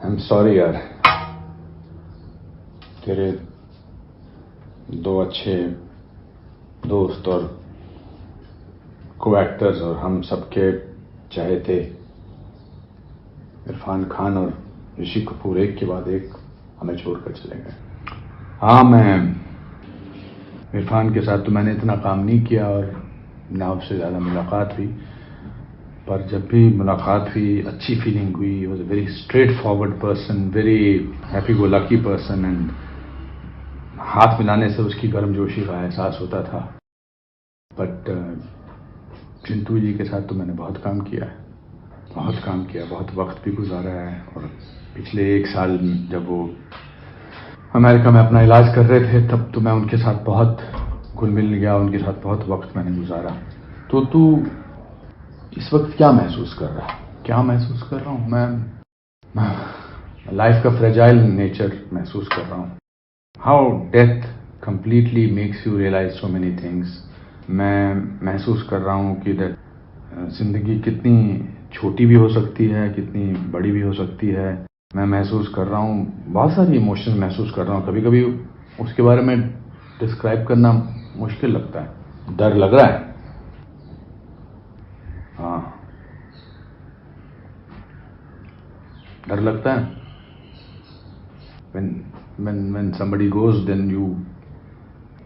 I am sorry यार, तेरे दो अच्छे दोस्त और को एक्टर्स और हम सबके चाहे थे इरफान खान और ऋषि कपूर एक के बाद एक हमें छोड़कर चले गए। हाँ, मैं इरफान के साथ तो मैंने इतना काम नहीं किया और ना उससे ज़्यादा मुलाकात हुई, पर जब भी मुलाकात हुई अच्छी फीलिंग हुई। He was a very straight forward person, very happy go lucky person, and हाथ मिलाने से उसकी गर्मजोशी का एहसास होता था। बट चिंटू जी के साथ तो मैंने बहुत काम किया है, बहुत वक्त भी गुजारा है। और पिछले 1 साल जब वो अमेरिका में अपना इलाज कर रहे थे तब तो मैं उनके साथ बहुत घुल मिल गया, उनके साथ बहुत वक्त मैंने गुजारा। तो तू इस वक्त क्या महसूस कर रहा है? क्या महसूस कर रहा हूँ मैं लाइफ का फ्रेजाइल नेचर महसूस कर रहा हूँ। How death completely makes you realise so many things. मैं महसूस कर रहा हूँ कि जिंदगी कितनी छोटी भी हो सकती है, कितनी बड़ी भी हो सकती है। मैं महसूस कर रहा हूँ, बहुत सारी इमोशंस महसूस कर रहा हूँ। कभी कभी उसके बारे में डिस्क्राइब करना मुश्किल लगता है। डर लग रहा है, हाँ, डर लगता है। when somebody goes, then you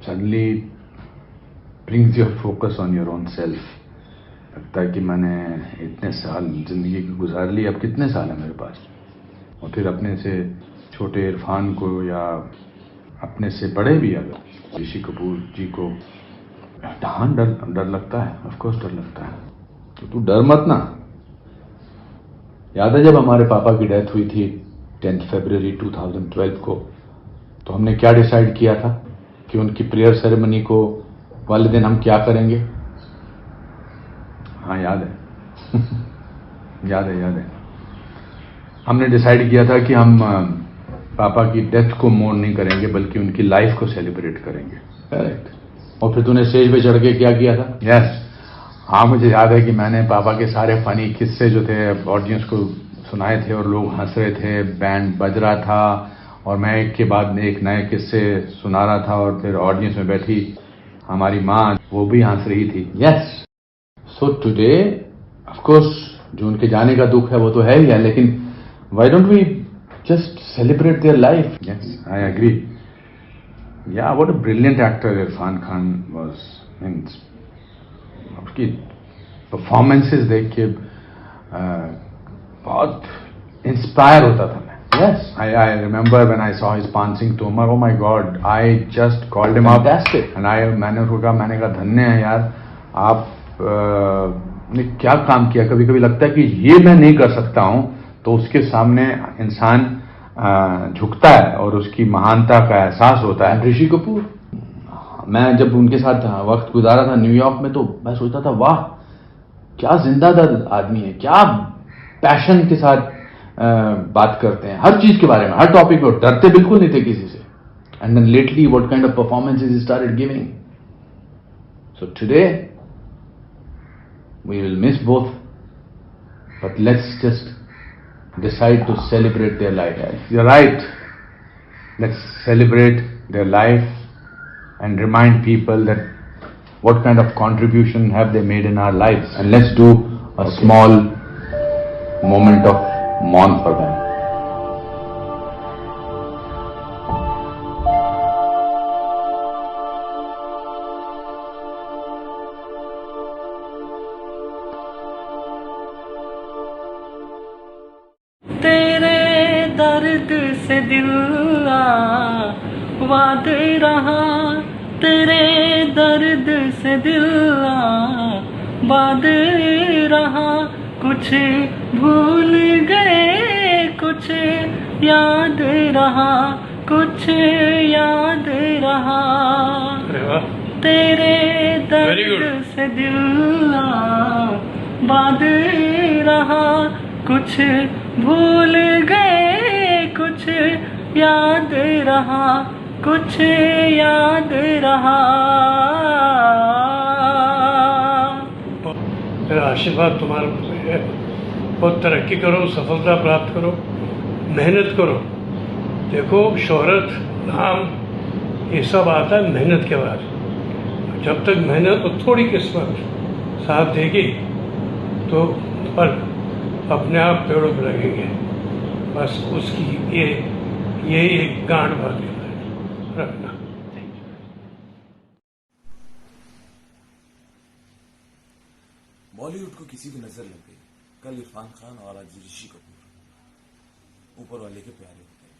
suddenly brings your focus on your own self. लगता है कि मैंने इतने साल जिंदगी की गुजार ली, अब कितने साल है मेरे पास। और फिर अपने से छोटे इरफान को या अपने से बड़े भी अगर ऋषि कपूर जी को, हाँ, डर लगता है, ऑफ कोर्स डर लगता है। तो तू डर मत ना। याद है जब हमारे पापा की डेथ हुई थी 10 फरवरी 2012 को, तो हमने क्या डिसाइड किया था कि उनकी प्रेयर सेरेमनी को वाले दिन हम क्या करेंगे? हाँ, याद है याद है। हमने डिसाइड किया था कि हम पापा की डेथ को मोurn नहीं करेंगे बल्कि उनकी लाइफ को सेलिब्रेट करेंगे। करेक्ट। और फिर तूने स्टेज पे चढ़ के क्या किया था? यस, हाँ, मुझे याद है कि मैंने पापा के सारे फनी किस्से जो थे ऑडियंस को सुनाए थे और लोग हंस रहे थे, बैंड बज रहा था और मैं एक के बाद एक नए किस्से सुना रहा था। और फिर ऑडियंस में बैठी हमारी माँ, वो भी हंस रही थी। Yes, so today of course जो उनके जाने का दुख है वो तो है ही है, लेकिन why don't we just celebrate their life? Yes, I agree. Yeah what a brilliant actor Irrfan Khan was. Means उसकी परफॉर्मेंसेस देख के बहुत इंस्पायर होता था मैं। Yes, I remember when I saw his Paan Singh Tomar, oh my god, I just called him up and मैंने उसको कहा, मैंने कहा धन्य है यार, आप ने क्या काम किया। कभी कभी लगता है कि ये मैं नहीं कर सकता हूं, तो उसके सामने इंसान झुकता है और उसकी महानता का एहसास होता है। ऋषि कपूर, मैं जब उनके साथ वक्त गुजारा था न्यूयॉर्क में, तो मैं सोचता था वाह क्या जिंदादिल आदमी है, क्या पैशन के साथ बात करते हैं हर चीज के बारे में, हर टॉपिक पे, डरते बिल्कुल नहीं थे किसी से। And then lately what kind of performances he started giving. So today we will miss both, but let's just decide to celebrate their life. You're right. Let's celebrate their life and remind people that what kind of contribution have they made in our lives, and let's do a small moment of mourn for them. तेरे दर्द से दिल आबाद रहा, तेरे दर्द से दिल आबाद रहा। कुछ भूल गए, कुछ याद रहा, कुछ याद रहा। तेरे दर्द से दिल आबाद रहा। कुछ भूल गए, कुछ याद रहा, कुछ याद रहा। मेरा आशीर्वाद तुम्हारे ऊपर है। बहुत तरक्की करो, सफलता प्राप्त करो मेहनत करो। देखो शोहरत, नाम, ये सब आता है मेहनत के बाद। जब तक मेहनत और थोड़ी किस्मत साथ देगी तो फल अपने आप पेड़ों पर लगेंगे। बस उसकी ये एक गांठ बात रखना। बॉलीवुड को किसी की नजर लग गई। कल इरफान खान और आज ऋषि कपूर ऊपर वाले के प्यारे होते हैं।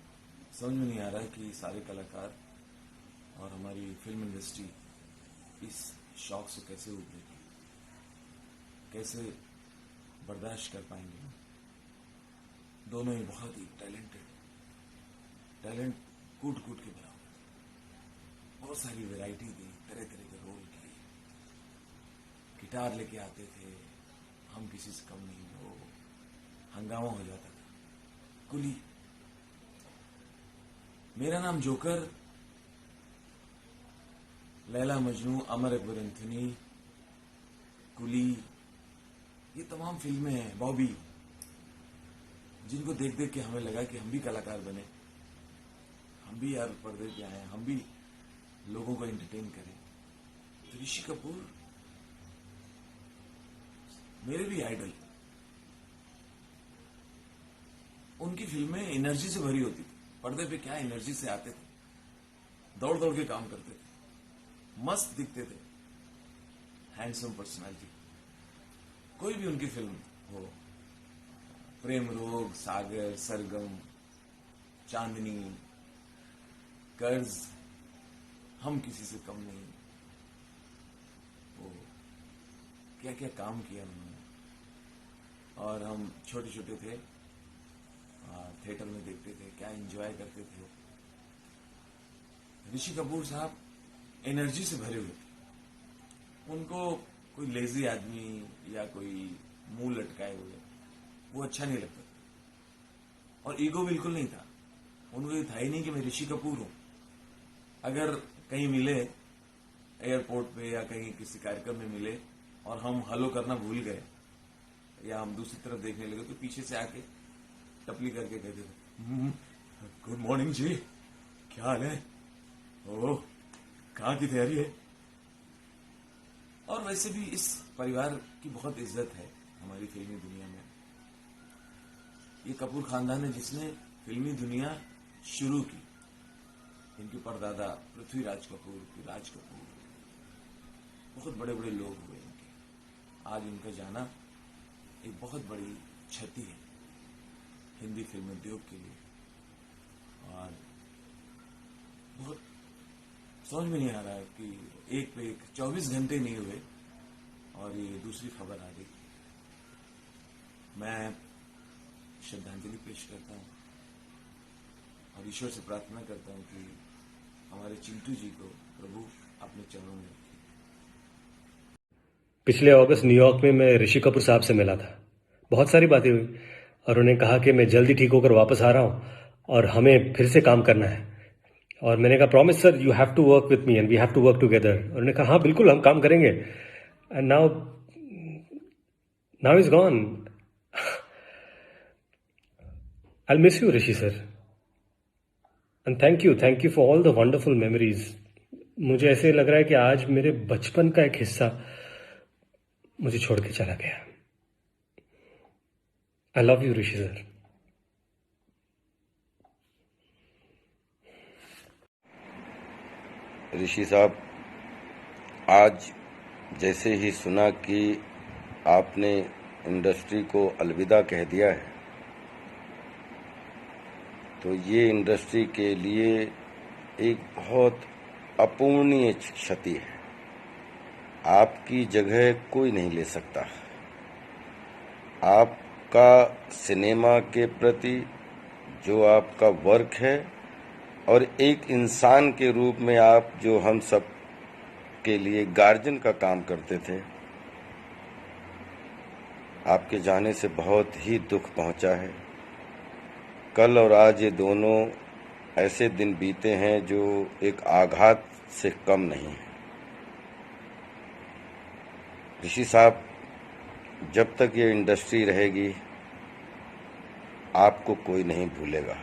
समझ में नहीं आ रहा है कि सारे कलाकार और हमारी फिल्म इंडस्ट्री इस शौक से कैसे उभरेगी, कैसे बर्दाश्त कर पाएंगे। दोनों ही बहुत ही टैलेंट कूट कूट के भरा हुआ था। बहुत सारी वैरायटी दी, तरह तरह के रोल किए। गिटार लेके आते थे, हम किसी से कम नहीं, वो हंगामा हो जाता था। कुली, मेरा नाम जोकर, लैला मजनू, अमर अकबर एंथनी, कुली, ये तमाम फिल्में हैं। बॉबी, जिनको देख देख के हमें लगा कि हम भी कलाकार बने, हम भी यार पर्दे पे आए, हम भी लोगों को एंटरटेन करें। तो ऋषि कपूर मेरे भी आइडल। उनकी फिल्में एनर्जी से भरी होती थी। पर्दे पे क्या एनर्जी से आते थे, दौड़ दौड़ के काम करते थे, मस्त दिखते थे, हैंडसम पर्सनालिटी। कोई भी उनकी फिल्म हो, प्रेम रोग, सागर, सरगम, चांदनी, कर्ज, हम किसी से कम नहीं, वो क्या क्या काम किया उन्होंने। और हम छोटे छोटे थे, थिएटर में देखते थे, क्या एंजॉय करते थे। ऋषि कपूर साहब एनर्जी से भरे हुए थे। उनको कोई लेजी आदमी या कोई मुंह लटकाए हुए वो अच्छा नहीं लगता। और ईगो बिल्कुल नहीं था। उनको ये था ही नहीं कि मैं ऋषि कपूर हूं। अगर कहीं मिले, एयरपोर्ट पे या कहीं किसी कार्यक्रम में मिले और हम हेलो करना भूल गए या हम दूसरी तरफ देखने लगे, तो पीछे से आके टपली करके कहते थे, गुड मॉर्निंग जी, क्या हाल है, ओह कहाँ की तैयारी है। और वैसे भी इस परिवार की बहुत इज्जत है हमारी फिल्मी दुनिया में। ये कपूर खानदान है जिसने फिल्मी दुनिया शुरू की। इनके परदादा पृथ्वीराज कपूर, राज कपूर, बहुत बड़े बड़े लोग हुए इनके। आज इनका जाना एक बहुत बड़ी क्षति है हिंदी फिल्म उद्योग के लिए। और बहुत समझ में नहीं आ रहा है कि एक पे एक 24 घंटे नहीं हुए और ये दूसरी खबर आ गई। मैं श्रद्धांजलि पेश करता हूं और ईश्वर से प्रार्थना करता हूं कि हमारे चिंटू जी को प्रभु अपने चरणों में रखे। पिछले अगस्त न्यूयॉर्क में मैं ऋषि कपूर साहब से मिला था। बहुत सारी बातें हुई और उन्हें कहा कि मैं जल्दी ठीक होकर वापस आ रहा हूं और हमें फिर से काम करना है। और मैंने कहा promise sir, you have to work with me and we have to work together. और उन्होंने कहा हाँ बिल्कुल हम काम करेंगे। And now is gone. I miss you Rishi sir and thank you for all the wonderful memories. मुझे ऐसे लग रहा है कि आज मेरे बचपन का एक हिस्सा मुझे छोड़ के चला गया। I love you Rishi sir. Rishi साहब, आज जैसे ही सुना कि आपने इंडस्ट्री को अलविदा कह दिया है, तो ये इंडस्ट्री के लिए एक बहुत अपूर्णीय क्षति है। आपकी जगह कोई नहीं ले सकता। आपका सिनेमा के प्रति जो आपका वर्क है और एक इंसान के रूप में आप जो हम सब के लिए गार्जियन का काम करते थे, आपके जाने से बहुत ही दुख पहुंचा है। कल और आज ये दोनों ऐसे दिन बीते हैं जो एक आघात से कम नहीं है। ऋषि साहब, जब तक ये इंडस्ट्री रहेगी आपको कोई नहीं भूलेगा।